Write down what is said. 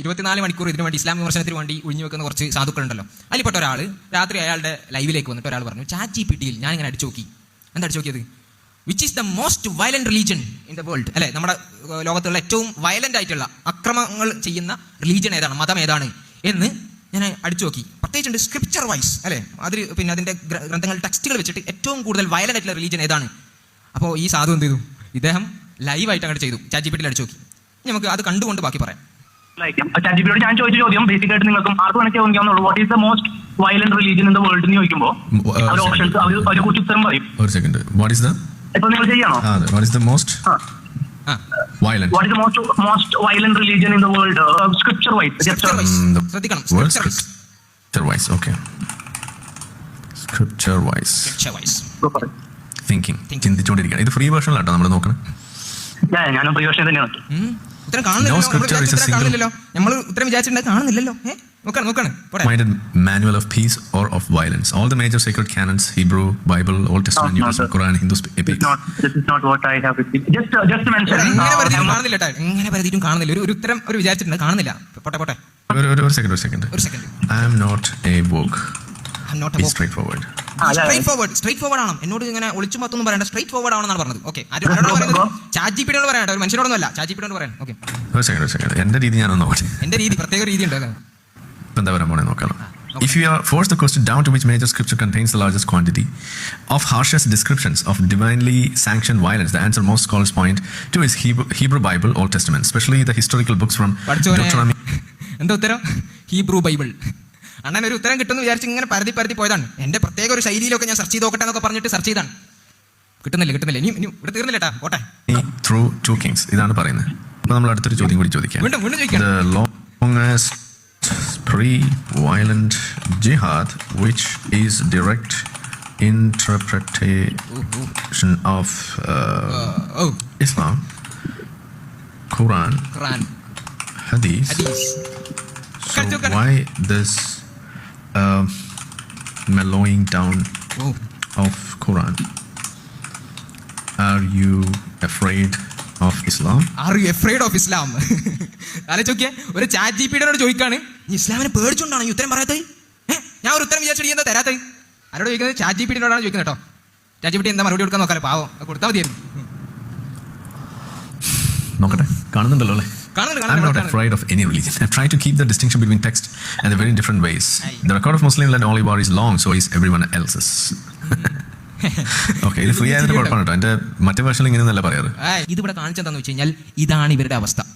24 മണിക്കൂർ ഇതിനു വേണ്ടി ഇസ്ലാം വിമർശനത്തിന് വേണ്ടി ഒഴിഞ്ഞു വെക്കുന്ന കുറച്ച് സാധുക്കളുണ്ടല്ലോ. അതിൽപ്പെട്ട ഒരാൾ രാത്രി അയാളുടെ ലൈവിലേക്ക് വന്നിട്ട് ഒരാൾ പറഞ്ഞു, ChatGPT-യിൽ ഞാൻ ഇങ്ങനെ അടിച്ചു നോക്കി. എന്താ അടിച്ചു നോക്കിയത്? Which is the most violent religion in the world, അല്ലെ? നമ്മുടെ ലോകത്തുള്ള ഏറ്റവും വയലന്റ് ആയിട്ടുള്ള അക്രമങ്ങൾ ചെയ്യുന്ന റിലീജിയൻ ഏതാണ്, മതം ഏതാണ് എന്ന് ഞാൻ അടിച്ചു നോക്കി. പ്രത്യേകിച്ചുണ്ട് സ്ക്രിപ്ചർ വൈസ്, അല്ലെ? അതിൽ പിന്നെ അതിന്റെ ഗ്രന്ഥങ്ങൾ ടെക്സ്റ്റുകൾ വെച്ചിട്ട് ഏറ്റവും കൂടുതൽ വയലന്റ് ആയിട്ടുള്ള റിലീജിയൻ ഏതാണ്? അപ്പോൾ ഈ സാധു എന്ത് ചെയ്തു? ഇദ്ദേഹം ലൈവായിട്ട് അങ്ങോട്ട് ചെയ്തു, ChatGPT-ൽ അടിച്ചു നോക്കി. നമുക്ക് അത് കണ്ടുകൊണ്ട് ബാക്കി പറയാം. ChatGPT-യോട് ഞാൻ ചോദിച്ച ചോദ്യം ബേസിക് ആയിട്ട് നിങ്ങൾക്കും ആർക്കും എനിക്ക് ചോദിക്കാവുന്നുള്ളൂ. What is the most violent religion in the world എന്ന് ചോദിക്കുമ്പോൾ അവർ ഓപ്ഷൻസ് അവരെ കുറിച്ച് ഉത്തരം പറയും. ഒരു സെക്കൻഡ്, വാട്ട് ഈസ് ദ ഇപ്പൊ നിങ്ങൾ ചെയ്യാണോ? What is the most violent? What is the most violent religion in the world? Scripture wise. ശ്രദ്ധിക്കണം. Scripture wise. Okay. Scripture wise. Thinking. ചിന്തിച്ചുകൊണ്ടിരിക്കുകയാണ്. ഇത് ഫ്രീ വേർഷനിലാട്ടോ നമ്മൾ നോക്കണം. ഞാനും ഫ്രീ വേർഷൻ തന്നെയാണ്. ഉത്തരം കാണുന്നില്ലല്ലോ. നമ്മൾ ഉത്തരം വിചാരിച്ചിട്ടുണ്ടെങ്കിൽ കാണുന്നില്ലല്ലോ. നോക്കാണ്. Manual of peace or of violence. All the major sacred canons, Hebrew, Bible, Old Testament, New Testament, Quran, Hindu epics. This is not what I have received. Just to mention. എങ്ങനെ പരതിയിട്ടും കാണുന്നില്ല. ഒരു ഉത്തരം ഒരു വിചാരിച്ചിട്ടുണ്ട്, കാണുന്നില്ല. പോട്ടെ. ഒരു second. I am not a book. Be straightforward. Straight forward ആണ്. എന്നോട് ഇങ്ങനെ ഒളിച്ചു മൊത്തം പറയണ്ട, സ്ട്രൈറ്റ് ഫോർവേഡ് ആണെന്നാണ് പറഞ്ഞത്. ഓക്കെ, ChatGPT-യോട് പറയണ്ട, ഒരു മനുഷ്യനോടൊന്നും അല്ല, ChatGPT-യോട് പറയാൻ. ഓക്കെ, ഒരു സെക്കൻഡ്. എന്റെ രീതി ഞാനൊന്ന് നോക്കട്ടെ. എന്റെ രീതി പ്രത്യേക രീതി ഉണ്ട്. എന്താ പറയാൻ പോണേ നോക്കാം. If you are forced the question down to which major scripture contains the largest quantity of harshest descriptions of divinely sanctioned violence, the answer most scholars point to is Hebrew Bible, Old Testament, especially the historical books from Deuteronomy. എന്താ ഉത്തരം? Hebrew Bible. അണ്ണൻ ഒരു ഉത്തരം കിട്ടുമെന്ന് വിചാരിച്ച് ഇങ്ങനെ പരതി പോയതാണ്. എന്റെ പ്രത്യേക ഒരു ശൈലിയിലൊക്കെ ഞാൻ സെർച്ച് ചെയ്ത് നോക്കട്ടെ എന്നൊക്കെ പറഞ്ഞിട്ട് സെർച്ച് ചെയ്താണ്. കിട്ടുന്നില്ല. ഇനി ഇവിടെ തീർന്നില്ലേട്ടാ, പോട്ടെ. Through 2 Kings ഇതാണ് പറയുന്നത്. അപ്പോൾ നമ്മൾ അടുത്തൊരു ചോദ്യം കൂടി ചോദിക്കാം. വീണ്ടും ചോദിക്കാം. The longest pre-violent jihad, which is direct interpretation of Islam, Quran, Hadith. So why this mellowing down of Quran? Are you afraid of Islam? ആലോചിക്കേ, ഒരു ChatGPT-യോട് ചോദിക്കാണ്, ഇസ്ലാമിനെ പേടിച്ചോണ്ടാണ് ഈ ഉത്തരം പറയാത്തത്. ഞാൻ ഒരു ഉത്തരം വിചാരിച്ചിട്ട് എന്താ തരാത്തത്? ആരോട് ചോദിക്കുന്നത്? ChatGPT-യോടാണ് ചോദിക്കുന്നത് കേട്ടോ. ChatGPT എന്താ മറുപടി കൊടുക്കാൻ നോക്കാലോ, പാവം, കൊടുത്താൽ മതിയായിരുന്നു. നോക്കട്ടെ, കാണുന്നുണ്ടല്ലോ അല്ലേ? I'm not afraid of any religion. I've tried to keep the distinction between text and the very different ways. The record of Muslim land only bar is long, so is everyone else's. Okay, ഇത് free ആയതിന്റെ കുഴപ്പമാണ് കേട്ടോ. എന്റെ മറ്റേ വേർഷനിൽ ഇങ്ങനെയൊന്നല്ല പറയാറ്. ഇതിവിടെ കാണിച്ചെന്താന്ന് വെച്ച് കഴിഞ്ഞാൽ ഇതാണ് ഇവരുടെ അവസ്ഥ.